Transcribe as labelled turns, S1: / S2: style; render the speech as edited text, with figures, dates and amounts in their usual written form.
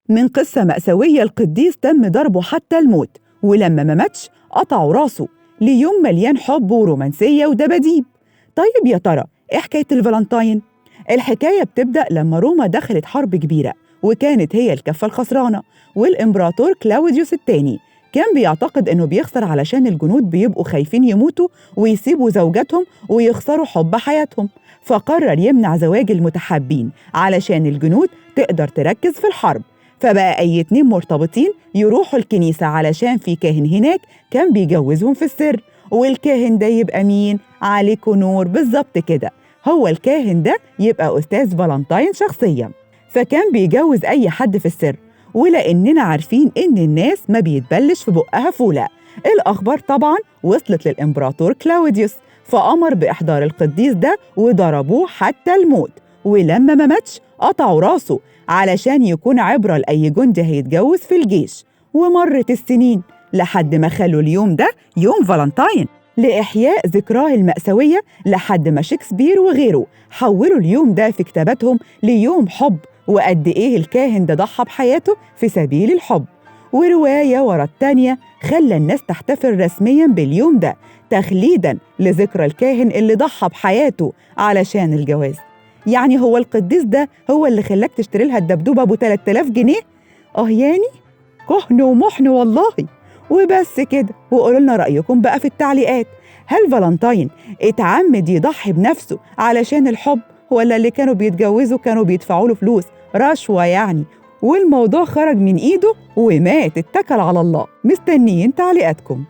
S1: من قصة مأساوية القديس تم ضربه حتى الموت، ولما ما ماتش قطعوا راسه ليوم مليان حب ورومانسية ودباديب. طيب يا ترى إيه حكاية الفالنتاين؟ الحكاية بتبدأ لما روما دخلت حرب كبيرة وكانت هي الكفة الخسرانة، والإمبراطور كلاوديوس الثاني كان بيعتقد إنه بيخسر علشان الجنود بيبقوا خايفين يموتوا ويسيبوا زوجاتهم ويخسروا حب حياتهم، فقرر يمنع زواج المتحابين علشان الجنود تقدر تركز في الحرب. فبقى أي اتنين مرتبطين يروحوا الكنيسة علشان في كاهن هناك كان بيجوزهم في السر، والكاهن ده يبقى مين؟ عليكوا نور، بالظبط كده، هو الكاهن ده يبقى أستاذ فالنتاين شخصيا. فكان بيجوز أي حد في السر، ولأننا عارفين إن الناس ما بيتبلش في بقها فولة، الأخبار طبعا وصلت للإمبراطور كلاوديوس، فأمر بإحضار القديس ده وضربوه حتى الموت، ولما ما ماتش قطعوا راسه علشان يكون عبرة لأي جندي هيتجوز في الجيش. ومرت السنين لحد ما خلوا اليوم ده يوم فالنتاين لإحياء ذكراه المأساوية، لحد ما شكسبير وغيره حولوا اليوم ده في كتاباتهم ليوم حب، وقد إيه الكاهن ده ضحى بحياته في سبيل الحب. ورواية ورا التانية خلى الناس تحتفل رسمياً باليوم ده تخليداً لذكرى الكاهن اللي ضحى بحياته علشان الجواز. يعني هو القديس ده هو اللي خلاك تشتري لها الدبدوبة ب 3000 جنيه؟ يعني كهن ومحن والله. وبس كده، وقولوا لنا رأيكم بقى في التعليقات، هل فالنتاين اتعمد يضحي بنفسه علشان الحب، ولا اللي كانوا بيتجوزوا كانوا بيدفعوا له فلوس رشوة يعني، والموضوع خرج من إيده ومات اتكل على الله؟ مستنيين تعليقاتكم.